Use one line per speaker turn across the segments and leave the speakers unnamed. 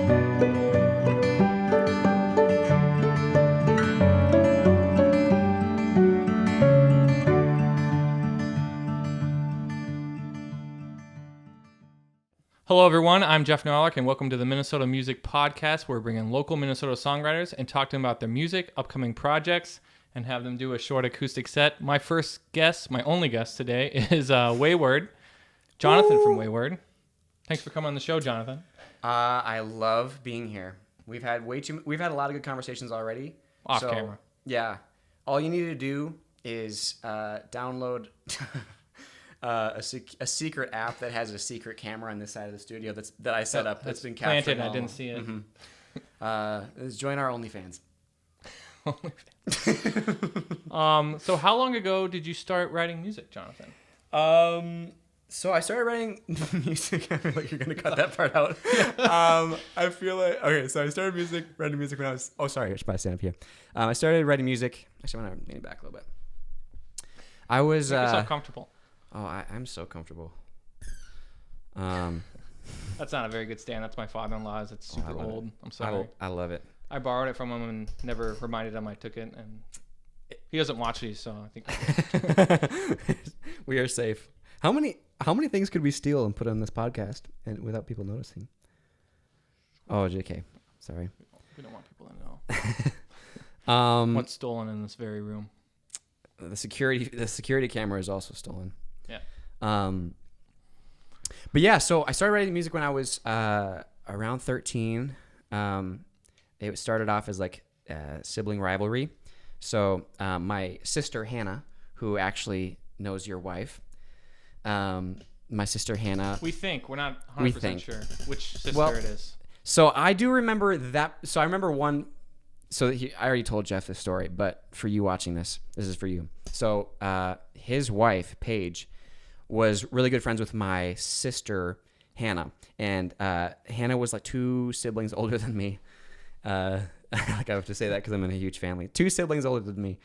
Hello, everyone. I'm Jeff Norlick, and welcome to the Minnesota Music Podcast, where we bring in local Minnesota songwriters and talk to them about their music, upcoming projects, and have them do a short acoustic set. My first guest, my only guest today, is Wayward, Jonathan from Wayward. Thanks for coming on the show, Jonathan.
I love being here. We've had a lot of good conversations already.
Off camera.
Yeah. All you need to do is download a secret app that has a secret camera on this side of the studio that I set up. That's been captured.
Planted. I didn't see it.
Mm-hmm. Join our OnlyFans.
So how long ago did you start writing music, Jonathan?
So I started writing music. I feel like you're gonna cut that part out. I feel like so I started writing music when I was. Oh, sorry, I should probably stand up here. I started writing music. Actually, I'm gonna lean back a little bit. I was.
Make yourself comfortable.
Oh, I'm so comfortable.
That's not a very good stand. That's my father-in-law's. It's super old.
It.
I'm sorry.
I love it.
I borrowed it from him and never reminded him I took it. And he doesn't watch these, so I think
we are safe. How many things could we steal and put on this podcast and without people noticing? Oh, JK. Sorry.
We don't want people to know. What's stolen in this very room?
The security camera is also stolen.
Yeah.
But yeah, so I started writing music when I was around 13. It started off as like sibling rivalry. So my sister Hannah, who actually knows your wife, my sister Hannah.
We think. We're not 100% sure which sister it is.
So I do remember that. So I remember one. So I already told Jeff this story, but for you watching this is for you. So his wife, Paige, was really good friends with my sister, Hannah. And Hannah was like 2 siblings older than me. Like I have to say that because I'm in a huge family. 2 siblings older than me.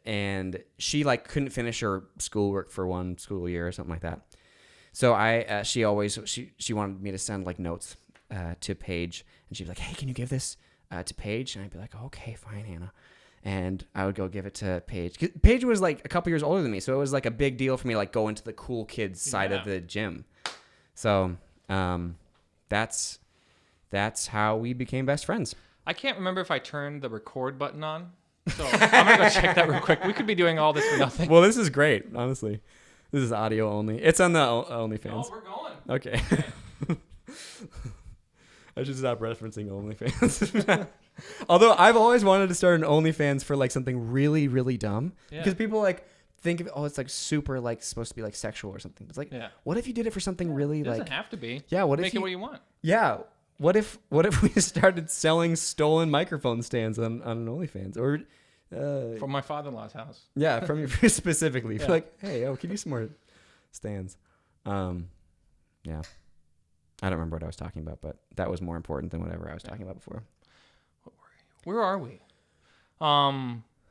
And she like couldn't finish her schoolwork for one school year or something like that. So she wanted me to send like notes to Paige. And she'd be like, hey, can you give this to Paige? And I'd be like, okay, fine, Hannah. And I would go give it to Paige. Paige was like a couple years older than me, so it was like a big deal for me to like go into the cool kids side of the gym. So that's how we became best friends.
I can't remember if I turned the record button on, so I'm gonna go check that real quick. We could be doing all this for nothing.
Well, this is great, honestly. This is audio only. It's on the OnlyFans.
No, we're going.
Okay. I should stop referencing OnlyFans. Although I've always wanted to start an OnlyFans for like something really, really dumb. Yeah. Because people like think of it, it's like super like supposed to be like sexual or something. It's like, what if you did it for something really like... It
doesn't have to be.
Yeah, what if
Make it what you want.
Yeah. What if we started selling stolen microphone stands on an OnlyFans? Or...
from my father-in-law's house.
Yeah, from you specifically. Yeah. Like, hey, can you some more stands? Yeah. I don't remember what I was talking about, but that was more important than whatever I was talking about before.
What were you? Where are we?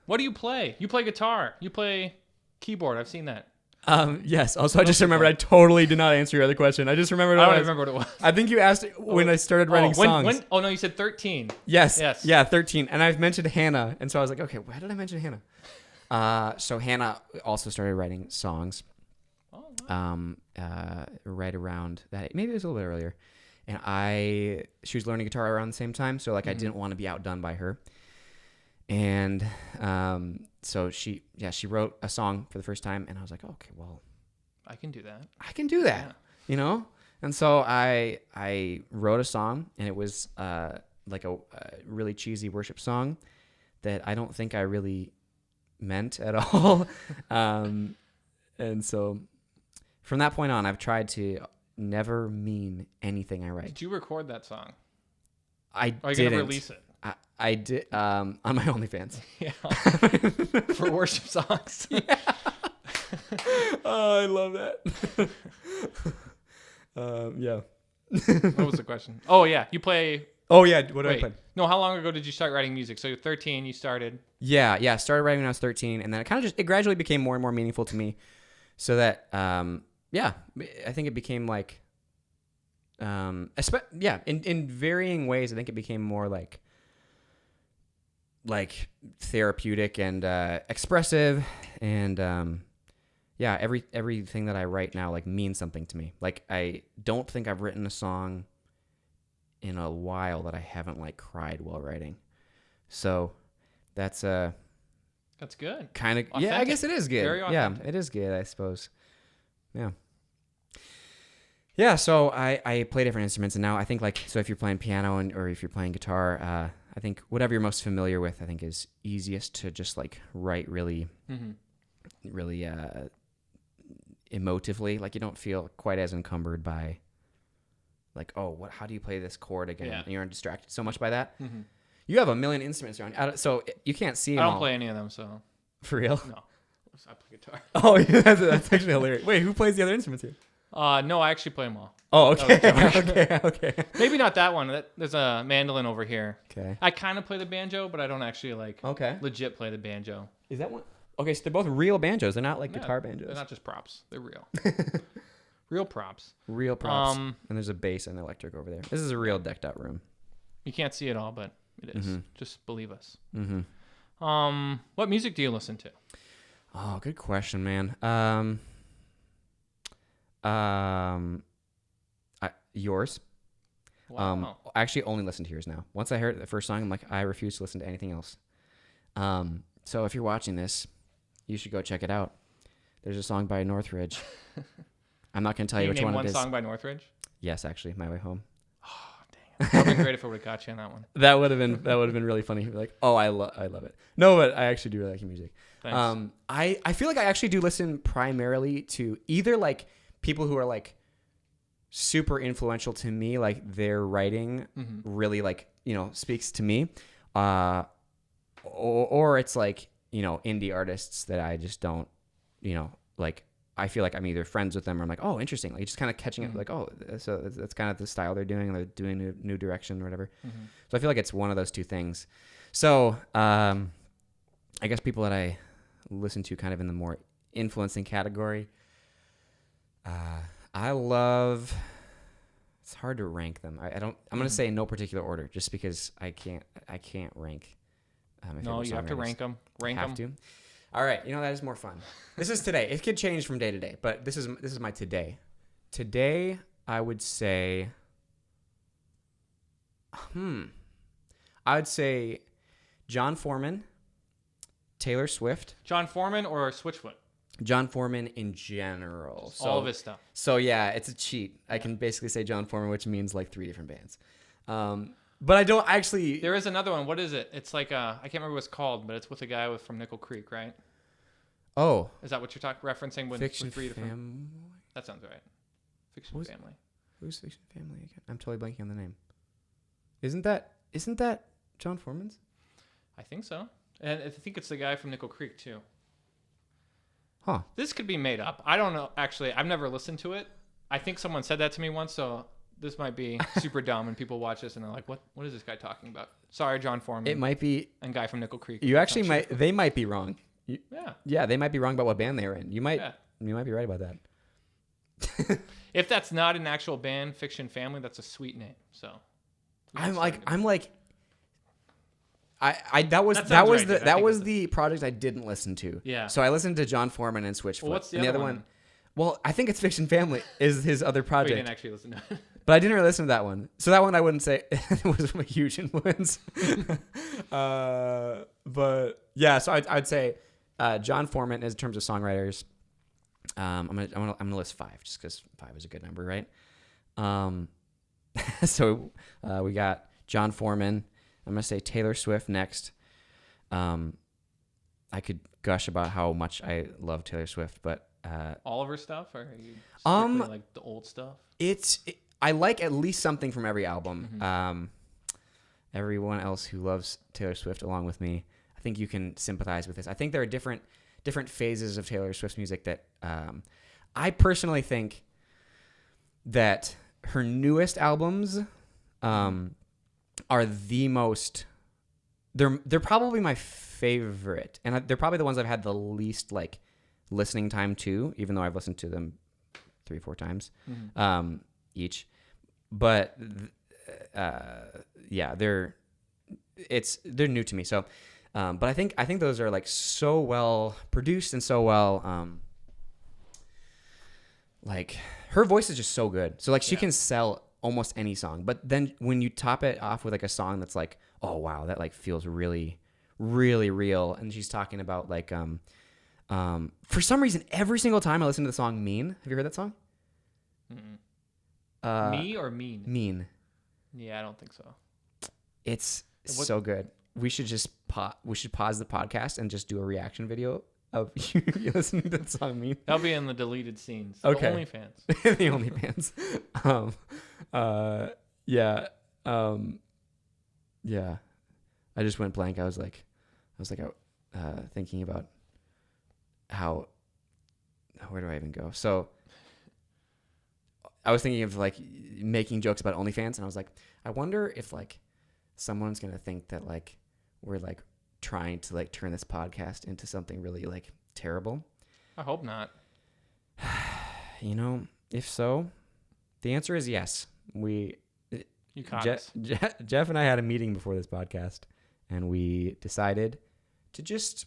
What do you play? You play guitar. You play keyboard. I've seen that.
Yes. Also, I just remembered I totally did not answer your other question. I just remembered.
I don't remember what it was.
I think you asked when I started writing songs.
Oh, no, you said 13.
Yes. Yeah, 13. And I've mentioned Hannah, and so I was like, okay, why did I mention Hannah? So Hannah also started writing songs. Right around that, maybe it was a little bit earlier, and she was learning guitar around the same time, so like I didn't want to be outdone by her, and so she wrote a song for the first time, and I was like, okay, well,
I can do that,
you know. And so I wrote a song, and it was like a really cheesy worship song that I don't think I really meant at all. And so from that point on, I've tried to never mean anything I write.
Did you record that song?
I didn't.
Are you going to release it?
I did on my OnlyFans.
Yeah. For worship songs.
Yeah. Oh, I love that. Yeah.
What was the question? Oh, yeah. You play...
Oh, yeah. What do I play?
No, how long ago did you start writing music? So you're 13, you started...
Yeah. I started writing when I was 13, and then it gradually became more and more meaningful to me, so that, I think it became like In varying ways, I think it became more like therapeutic and expressive, and everything that I write now like means something to me. Like I don't think I've written a song in a while that I haven't like cried while writing. So that's
good.
Kind of I guess it is good.
Very authentic.
Yeah, it is good, I suppose. Yeah. Yeah, so I play different instruments, and now I think so if you're playing piano or if you're playing guitar, I think whatever you're most familiar with, I think is easiest to just like write really, really emotively. Like you don't feel quite as encumbered by like, how do you play this chord again?
Yeah.
And you're distracted so much by that. Mm-hmm. You have a million instruments around, so you can't see them
I don't
all.
play any of them, so.
For real?
No, I play guitar.
Oh, yeah, that's actually hilarious. Wait, who plays the other instruments here?
No, I actually play them all.
Oh, okay. Okay.
Maybe not that one. There's a mandolin over here.
Okay.
I kind of play the banjo, but I don't actually legit play the banjo.
Is that one? Okay, so they're both real banjos. They're not like guitar banjos.
They're not just props. They're real. Real props.
Real props. And there's a bass and electric over there. This is a real decked out room.
You can't see it all, but it is. Mm-hmm. Just believe us.
Mm-hmm.
What music do you listen to?
Oh, good question, man. Yours.
Wow.
I actually only listen to yours now. Once I heard the first song, I'm like, I refuse to listen to anything else. So if you're watching this, you should go check it out. There's a song by Northridge. I'm not going to tell you which one it is.
One song by Northridge?
Yes, actually, My Way Home.
Oh, dang it. That would have been great if I would have got you on that one.
That would have been really funny. Like, I love it. No, but I actually do really like your music.
Thanks.
I feel like I actually do listen primarily to either like people who are like super influential to me, like their writing really like, speaks to me, or it's like, indie artists that I just don't, like I feel like I'm either friends with them or I'm like, oh, interesting, like just kind of catching up, like, oh, so that's kind of the style they're doing, and they're doing a new direction or whatever. So I feel like it's one of those two things. So I guess people that I listen to kind of in the more influencing category, I love. It's hard to rank them. I don't. I'm gonna say in no particular order, just because I can't rank.
No, you have to rank them.
Have to. All right. That is more fun. This is today. It could change from day to day, but this is my today. Today, I would say. I would say, John Foreman, Taylor Swift.
John Foreman or Switchfoot?
John Foreman in general.
So, all of his stuff.
So yeah, it's a cheat. I can basically say John Foreman, which means like 3 different bands. But I don't actually.
There is another one. What is it? It's like I can't remember what it's called, but it's with a guy from Nickel Creek, right?
Oh.
Is that what you're referencing with
Fiction
3 different?
Family?
That sounds right. Fiction Family.
Who's Fiction Family again? I'm totally blanking on the name. Isn't that John Foreman's?
I think so. And I think it's the guy from Nickel Creek too.
Huh.
This could be made up. I don't know. Actually, I've never listened to it. I think someone said that to me once, so this might be super dumb, and people watch this and they're like, "What is this guy talking about?" Sorry, John Foreman.
It might be.
And guy from Nickel Creek.
You actually might. They might be wrong.
Yeah,
they might be wrong about what band they were in. You might be right about that.
If that's not an actual band, Fiction Family, that's a sweet name. So
that was the project I didn't listen to.
Yeah.
So I listened to John Foreman and Switchfoot.
Well, what's the
other one? Well, I think it's Fiction Family is his other project.
We didn't actually listen to it.
But I didn't really listen to that one. So that one I wouldn't say it was a huge influence. But yeah, so I'd say John Foreman in terms of songwriters. I'm gonna list 5 just because 5 is a good number, right? So we got John Foreman. I'm gonna say Taylor Swift next. I could gush about how much I love Taylor Swift, but
all of her stuff, or are you strictly like the old stuff?
I like at least something from every album.
Mm-hmm.
Everyone else who loves Taylor Swift along with me, I think you can sympathize with this. I think there are different phases of Taylor Swift's music that I personally think that her newest albums are the most. They're probably my favorite, and they're probably the ones I've had the least like listening time to, even though I've listened to them 3-4 times each. but yeah, they're new to me. So, but I think those are like so well produced and so well, like her voice is just so good. So like she can sell almost any song, but then when you top it off with like a song that's like, oh wow, that like feels really, really real. And she's talking about like, for some reason, every single time I listen to the song "Mean," have you heard that song?
Me or Mean?
Mean.
Yeah, I don't think so.
It's so good. We should just pause the podcast and just do a reaction video of you listening to the song "Mean."
That'll be in the deleted scenes.
Okay.
The OnlyFans.
The OnlyFans. Yeah. I just went blank. I was like, thinking about where do I even go? So I was thinking of like making jokes about OnlyFans, and I was like, I wonder if like someone's gonna think that like we're like trying to like turn this podcast into something really like terrible.
I hope not.
You know, if so, the answer is yes.
You caught us.
Jeff and I had a meeting before this podcast, and we decided to just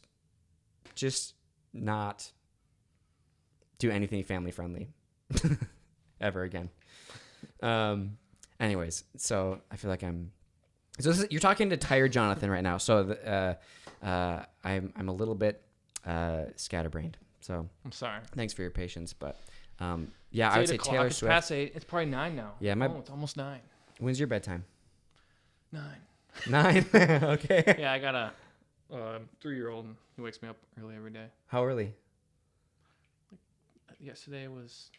not do anything family friendly ever again. Anyways, so I feel like you're talking to tired Jonathan right now. So I'm a little bit scatterbrained. So
I'm sorry.
Thanks for your patience, but yeah,
it's
I would say
8:00.
Taylor
it's
Swift.
Past 8. It's probably 9 now.
Yeah,
it's almost 9.
When's your bedtime?
9.
9. Okay.
Yeah, I got a 3-year-old, and he wakes me up early every day.
How early?
Today was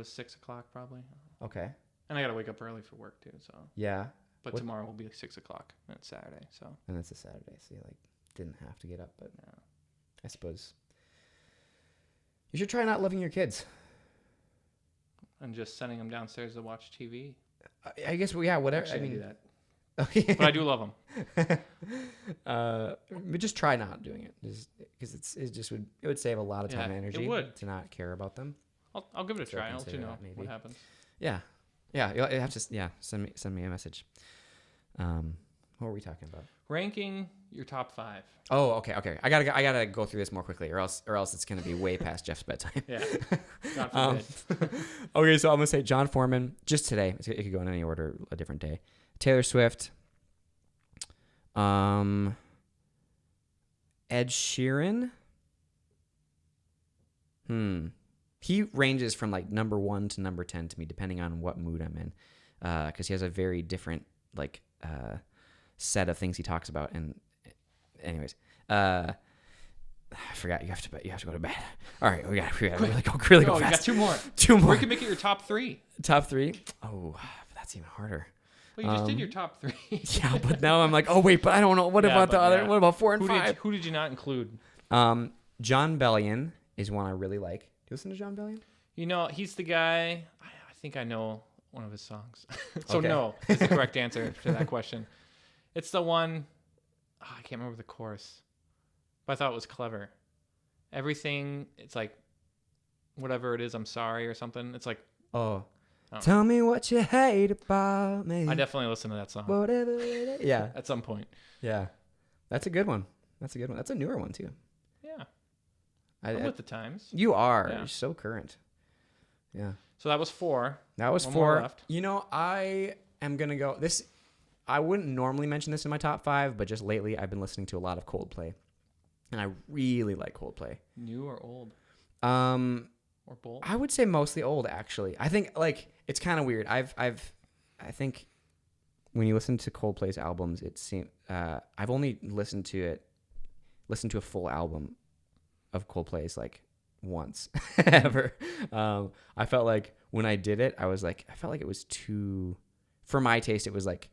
6 o'clock probably.
Okay.
And I gotta wake up early for work too. So.
Yeah.
But tomorrow will be 6 o'clock. And it's Saturday, so.
And it's a Saturday, so you like didn't have to get up, but
no.
I suppose you should try not loving your kids.
And just sending them downstairs to watch TV.
I guess whatever.
Actually,
I mean,
do that.
Okay.
But I do love them.
But just try not doing it, because it would save a lot of time and energy to not care about them.
I'll give it a
So
try. I'll let
consider
you know
that, maybe.
what happens.
Yeah, you'll have to send me a message. What were we talking about?
Ranking your top 5.
Oh, okay. I gotta go through this more quickly, or else it's gonna be way past Jeff's bedtime.
Yeah. God forbid.
Okay, so I'm gonna say John Foreman. Just today, it could go in any order, a different day. Taylor Swift. Ed Sheeran. He ranges from like number 1 to number 10 to me, depending on what mood I'm in, because he has a very different like set of things he talks about. And anyways, I forgot you have to go to bed. All right, we got really go fast.
You got 2 more.
2 more.
We can make it your top 3.
Top 3. Oh, that's even harder.
Well, you just did your top 3.
Yeah, but now I'm like, oh wait, but I don't know. What about the other?
Yeah.
What about 4 and 5?
Who did you not include?
John Bellion is one I really like. Do you listen to John Bellion?
You know, he's the guy. I think I know one of his songs. So
Okay.
no is the correct answer to that question. It's the one. I can't remember the chorus, but I thought it was clever. Everything. It's like, whatever it is, I'm sorry or something. It's like.
Oh.
Oh.
Tell me what you hate about me.
I definitely listen to that song.
Whatever it is. Yeah.
At some point.
Yeah. That's a good one. That's a newer one too.
Yeah. I'm with the times.
You are.
Yeah.
You're so current. Yeah.
So that was 4.
That was
One
4.
more left.
You know, I am going to go this. I wouldn't normally mention this in my top 5, but just lately I've been listening to a lot of Coldplay, and I really like Coldplay.
New or old? Or both?
I would say mostly old, actually. I think like it's kind of weird. I think when you listen to Coldplay's albums, it seems I've only listened to a full album of Coldplay's like once ever. I felt like when I did it, I felt like it was too, for my taste, it was like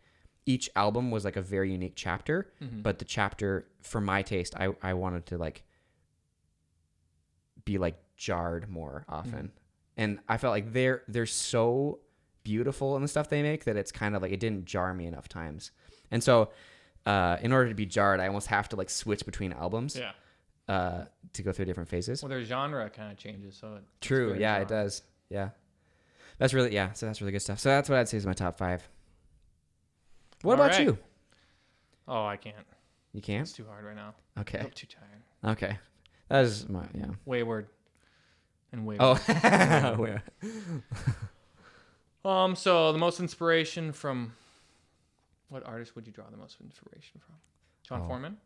each album was like a very unique chapter, but the chapter for my taste, I wanted to like be like jarred more often. And I felt like they're so beautiful in the stuff they make that it's kind of like it didn't jar me enough times. And so in order to be jarred, I almost have to like switch between albums to go through different phases.
Well, their genre kind of changes, so
True. Yeah, it does. Yeah. That's really So that's really good stuff. So that's what I'd say is my top 5. What
All
about
right.
you?
Oh, I can't.
You can't?
It's too hard right now.
Okay.
I'm too tired.
Okay. That is my
Wayward. And Wayward.
Oh.
So the most inspiration from what artist would you draw the most inspiration from? John Foreman?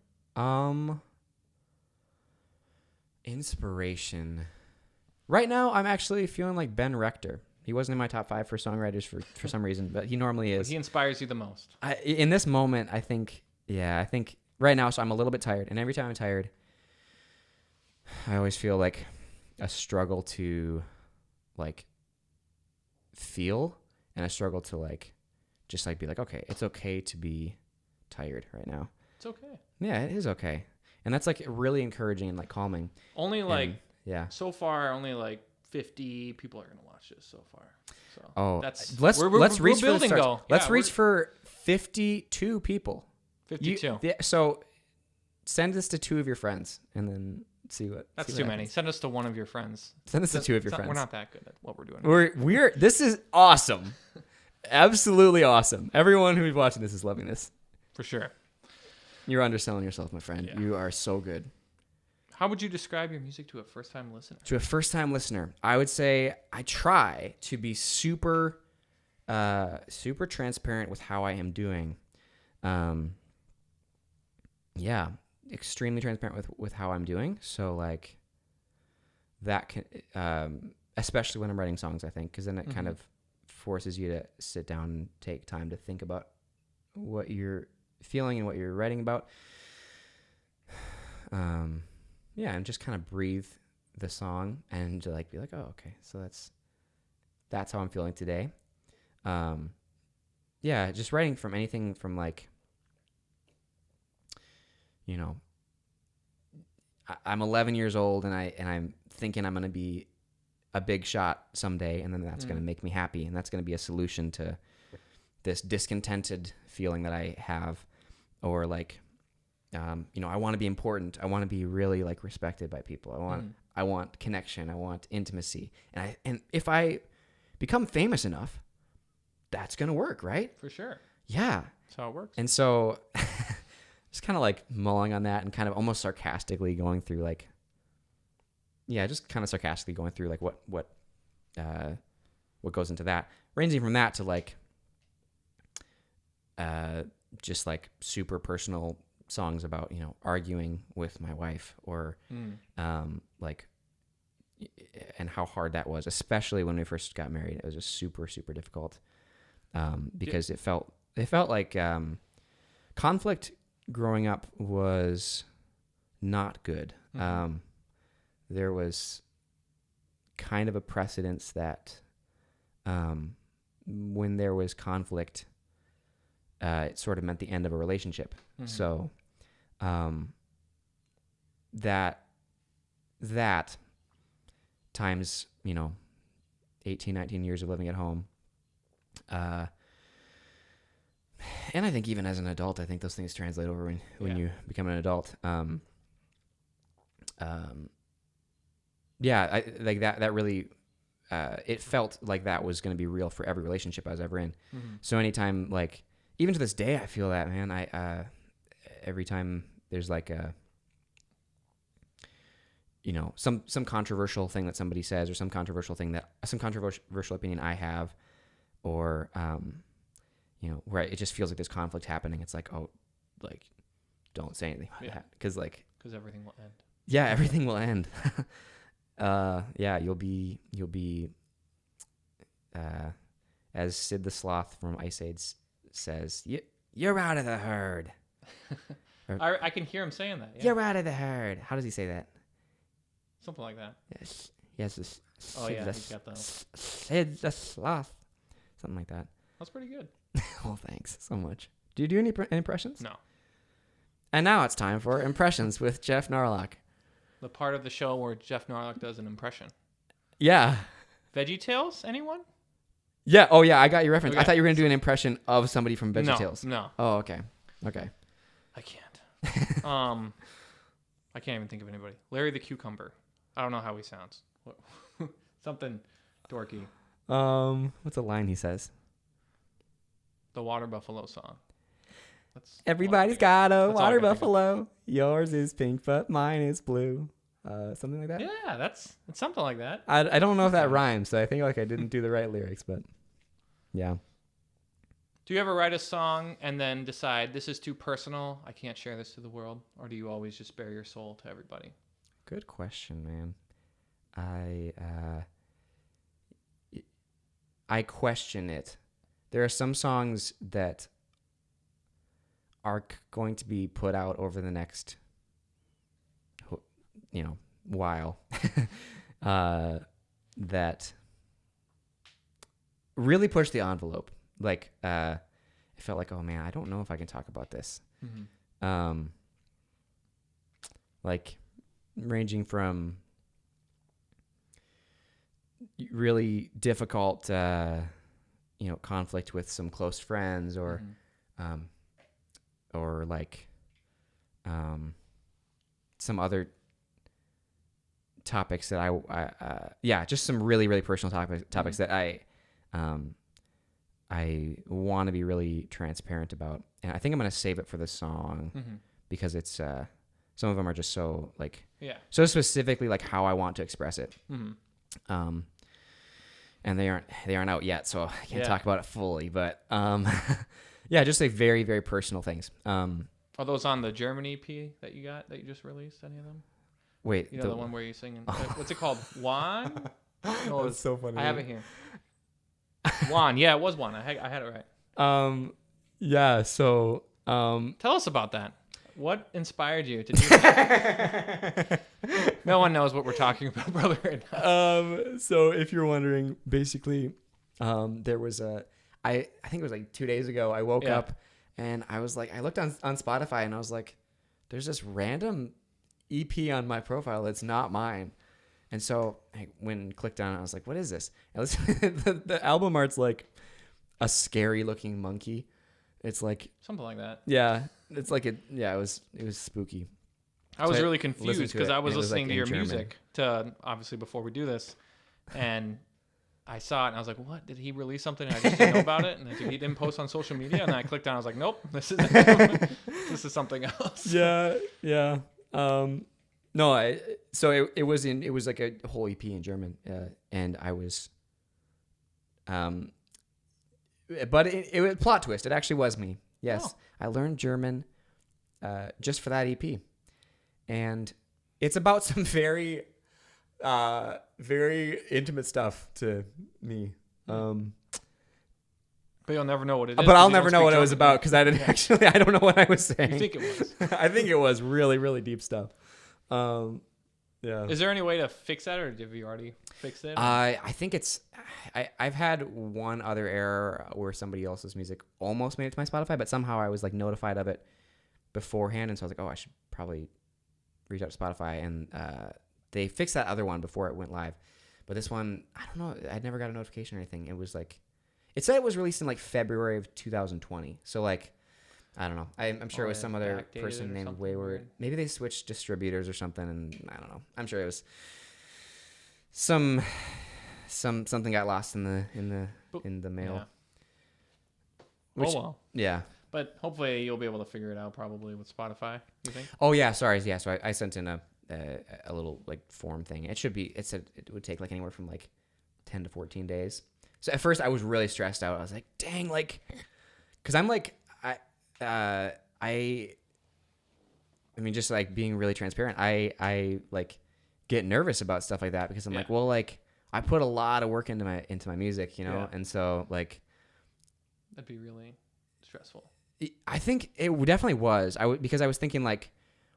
Inspiration. Right now, I'm actually feeling like Ben Rector. He wasn't in my top 5 for songwriters for some reason, but he normally is.
He inspires you the most.
In this moment, I think right now, so I'm a little bit tired, and every time I'm tired, I always feel like a struggle to like feel, and a struggle to like just like be like, okay, it's okay to be tired right now.
It's okay.
Yeah, it is okay. And that's like really encouraging and like calming.
Only like,
so
far, only like 50 people are going to watch this so far. So
let's reach for the
building
stars.
though.
Let's reach for 52 people.
52.
So send this to 2 of your friends and then see what.
That's
see
too
what
many.
happens.
Send us to one of your friends.
Send us to 2 of your friends.
We're not that good at what we're doing.
This is awesome. Absolutely awesome. Everyone who's watching this is loving this.
For sure.
You're underselling yourself, my friend.
Yeah.
You are so good.
How would you describe your music to a first-time listener?
To a first-time listener, I would say I try to be super transparent with how I am doing. Extremely transparent with how I'm doing. So like that can, especially when I'm writing songs, I think, because then it kind of forces you to sit down and take time to think about what you're feeling and what you're writing about. And just kind of breathe the song and to like be like, oh, okay, so that's how I'm feeling today. Just writing from anything from like, you know, I'm 11 years old and I'm thinking I'm going to be a big shot someday, and then that's going to make me happy, and that's going to be a solution to this discontented feeling that I have, or like, I want to be important. I want to be really like respected by people. I want connection. I want intimacy. And if I become famous enough, that's going to work, right?
For sure.
Yeah.
That's how it works.
And so just kind of like mulling on that and kind of almost sarcastically going through like, what goes into that, ranging from that to like, just like super personal songs about, arguing with my wife or, like, and how hard that was, especially when we first got married. It was just super, super difficult, because it felt like, conflict growing up was not good. There was kind of a precedence that, when there was conflict, it sort of meant the end of a relationship. So, that times, 18, 19 years of living at home. And I think even as an adult, I think those things translate over when you become an adult. I like that really, it felt like that was going to be real for every relationship I was ever in. So anytime, like, even to this day, I feel that, man. Every time there's like a, some controversial thing that somebody says, or some controversial opinion I have, or, where it just feels like there's conflict happening. It's like, oh, like, don't say anything about that. Because
everything will end.
Yeah, everything will end. You'll be, as Sid the Sloth from Ice Age says, you're out of the herd.
I can hear him saying that. Yeah.
You're out of the herd. How does he say that?
Something like that.
Yes.
He's got those.
Sid the Sloth. Something like that.
That's pretty good.
Well, thanks so much. Do you do any impressions?
No.
And now it's time for Impressions with Jeff Narlock.
The part of the show where Jeff Narlock does an impression.
Yeah.
VeggieTales? Anyone?
Yeah. Oh, yeah. I got your reference.
Okay.
I thought you were going to do an impression of somebody from VeggieTales.
No.
Oh, okay.
I can't. I can't even think of anybody. Larry the Cucumber. I don't know how he sounds. Something dorky.
What's a line he says?
The Water Buffalo song. That's
Everybody's got a
That's all I
water
can think of.
buffalo. Yours is pink, but mine is blue. Something like that.
Yeah, it's something like that.
I don't know if that rhymes, so I think like I didn't do the right lyrics, but yeah.
Do you ever write a song and then decide this is too personal, I can't share this to the world? Or do you always just bare your soul to everybody?
Good question, man. I question it. There are some songs that are going to be put out over the next, while, that really push the envelope. Like, it felt like, oh man, I don't know if I can talk about this.
Mm-hmm.
Like ranging from really difficult, conflict with some close friends, or, or like, some other topics that I just some really, really personal topics that I want to be really transparent about. And I think I'm going to save it for the song because it's, some of them are just so like, so specifically like how I want to express it. And they aren't out yet, so I can't talk about it fully, but, just like very, very personal things.
Are those on the German EP that you just released? Any of them?
Wait,
the one where you're singing. What's it called? Juan? No,
that's so funny.
I have it here. Juan. Yeah, it was Juan. I had it right.
So
tell us about that. What inspired you to do that? No one knows what we're talking about, brother. Right now.
So if you're wondering, basically, there was I think it was like 2 days ago, I woke up and I was like, I looked on Spotify and I was like, there's this random EP on my profile that's not mine. And so I went and clicked on it. I was like, what is this? And the album art's like a scary looking monkey. It's like
something like that.
Yeah. It's like it was spooky.
I was really confused because I was
like
listening to your
German
music obviously before we do this, and I saw it and I was like, what? Did he release something and I just didn't know about it? And he didn't post on social media, and then I clicked on it, I was like, nope, this is something else.
Yeah. No, so it was like a whole EP in German, and I was, but it was plot twist. It actually was me. Yes,
Oh.
I learned German, just for that EP, and it's about some very, very intimate stuff to me.
But you'll never know what it is.
But I'll never know what it was about because I don't know what I was saying.
You think it was?
I think it was really, really deep stuff. Yeah.
Is there any way to fix that, or have you already fixed it?
I think it's. I've had one other error where somebody else's music almost made it to my Spotify, but somehow I was like notified of it beforehand, and so I was like, oh, I should probably reach out to Spotify, and they fixed that other one before it went live. But this one, I don't know. I never got a notification or anything. It was like, it said it was released in like February of 2020. So like, I don't know. I'm sure it was some other person named Wayward. Maybe they switched distributors or something, and I don't know. I'm sure it was something got lost in the mail.
Yeah. Well.
Yeah.
But hopefully you'll be able to figure it out probably with Spotify, you think?
Oh yeah, sorry. Yeah, so I sent in a little like form thing. It said it would take like anywhere from like 10 to 14 days. So at first I was really stressed out. I was like, dang, like, cause I'm like, I mean, just like being really transparent, I like get nervous about stuff like that because I'm like, well, like I put a lot of work into my music, and so like
that'd be really stressful.
I think it definitely was. Because I was thinking like,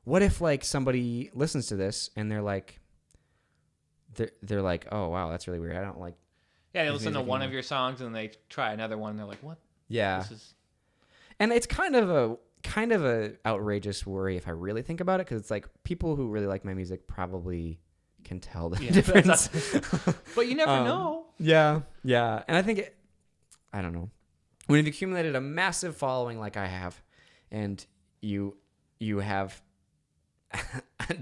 what if like somebody listens to this and they're like, oh wow, that's really weird. I don't like.
Yeah, they listen to one of your songs and they try another one. And they're like, what?
Yeah. And it's kind of a outrageous worry if I really think about it, because it's like people who really like my music probably can tell the difference.
But you never know.
Yeah, and I think I don't know. When you've accumulated a massive following like I have, and you have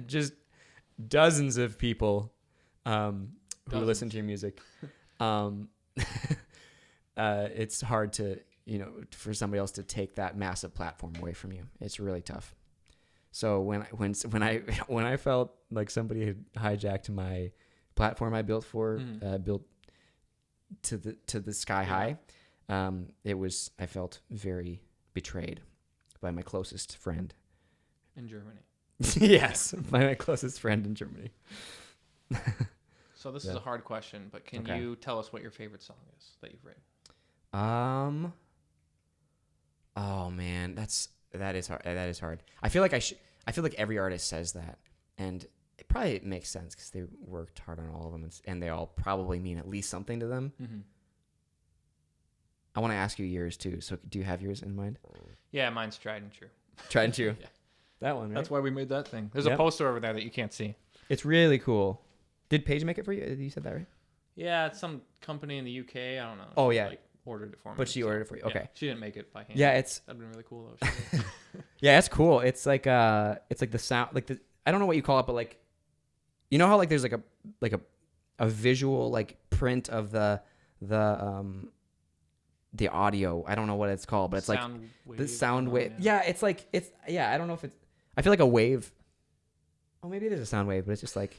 just dozens of people who listen to your music, it's hard to, for somebody else to take that massive platform away from you. It's really tough. So when I felt like somebody had hijacked my platform I built built to the sky high, I felt very betrayed by my closest friend
in Germany.
Yes, by my closest friend in Germany.
So this is a hard question, but can you tell us what your favorite song is that you've written?
Oh man, that is hard. That is hard. I feel like every artist says that, and it probably makes sense because they worked hard on all of them, and they all probably mean at least something to them. Mm-hmm. I want to ask you yours too. So, do you have yours in mind?
Yeah, mine's Tried and True.
Tried and True. Yeah. That one, right?
That's why we made that thing. There's a poster over there that you can't see.
It's really cool. Did Paige make it for you? You said that, right?
Yeah, it's some company in the UK. I don't know.
Oh, yeah.
Ordered it for me.
But she ordered it for you. Okay.
Yeah, she didn't make it by hand.
Yeah,
that'd been really cool though.
Yeah, it's cool. It's like the sound, like I don't know what you call it, but like, you know how like there's like a visual like print of the audio. I don't know what it's called, but it's like the sound wave. Yeah, it's like I don't know if it's. I feel like a wave. Oh, maybe it is a sound wave, but it's just like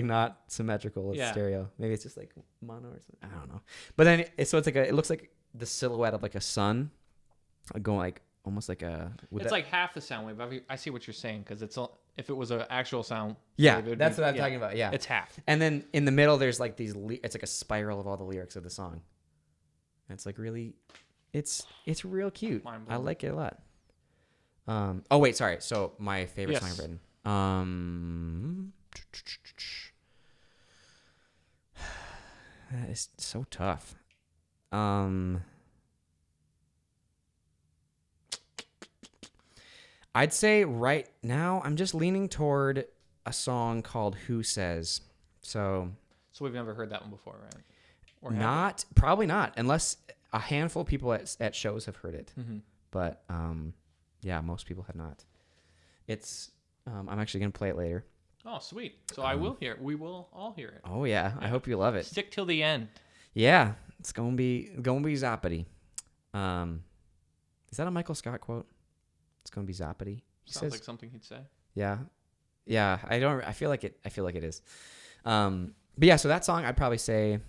not symmetrical. It's stereo. Maybe it's just like mono or something. I don't know. But then it's like it looks like the silhouette of like a sun, going like almost like a.
It's like half the sound wave. I see what you're saying because if it was an actual sound.
Yeah, that's what I'm talking about. Yeah,
it's half.
And then in the middle, there's like these. It's like a spiral of all the lyrics of the song. And it's like really, it's real cute. I like it a lot. Oh wait, sorry. So my favorite song I've written. That is so tough. I'd say right now I'm just leaning toward a song called "Who Says." So
we've never heard that one before, right? Or
probably not, unless a handful of people at shows have heard it. Mm-hmm. But yeah, most people have not. It's I'm actually gonna play it later.
Oh, sweet! So I will hear it. We will all hear it.
Oh yeah, I hope you love it.
Stick till the end.
Yeah, it's gonna be zappity. Is that a Michael Scott quote? It's gonna be zappity.
Sounds like something he'd say. Yeah.
I feel like it is. But yeah, so that song I'd probably say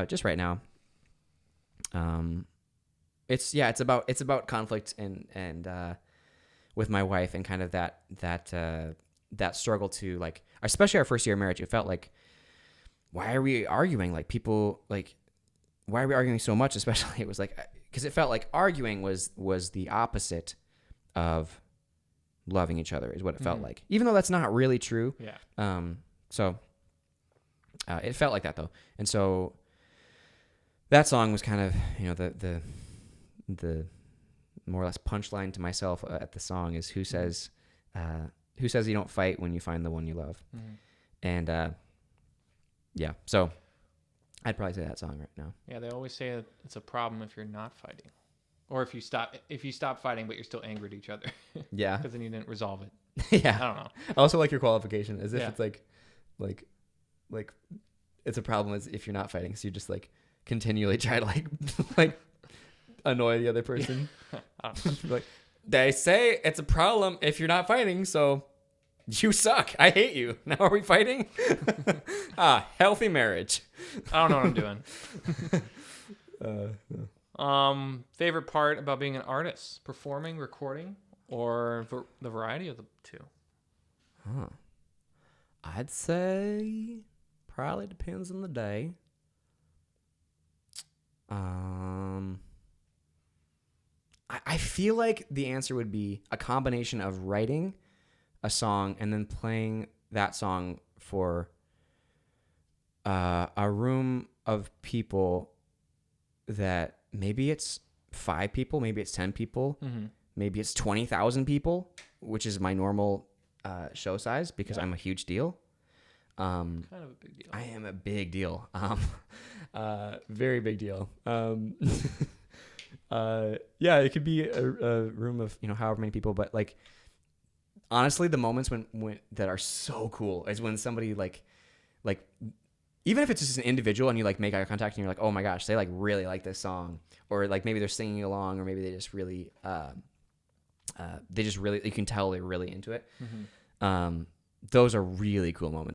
just right now. It's about conflict and with my wife and kind of that struggle to like, especially our first year of marriage. It felt like, why are we arguing? Like people like, why are we arguing so much? Especially it was like, because it felt like arguing was the opposite of loving each other is what it felt like, even though that's not really true.
Yeah.
So it felt like that though. And so that song was kind of, the more or less punchline to myself at the song is who says you don't fight when you find the one you love. Mm-hmm. And yeah, so I'd probably say that song right now.
Yeah, they always say that it's a problem if you're not fighting, or if you stop fighting but you're still angry at each other.
Yeah,
because then you didn't resolve it.
Yeah,
I don't know.
I also like your qualification, as if it's like it's a problem as if you're not fighting, so you just like continually try to like annoy the other person. Like, they say it's a problem if you're not fighting, so you suck. I hate you. Now are we fighting? Healthy marriage.
I don't know what I'm doing. Favorite part about being an artist? Performing, recording, or the variety of the two?
I'd say probably depends on the day. I feel like the answer would be a combination of writing a song and then playing that song for a room of people that maybe it's 5 people, maybe it's 10 people, maybe it's 20,000 people, which is my normal show size because I'm a huge deal.
Kind of a big deal.
I am a big deal. Very big deal. Yeah, it could be a room of however many people, but like honestly, the moments when that are so cool is when somebody like even if it's just an individual and you like make eye contact and you're like, oh my gosh, they like really like this song, or like maybe they're singing along, or maybe they just really, you can tell they're really into it. Those are really cool moments.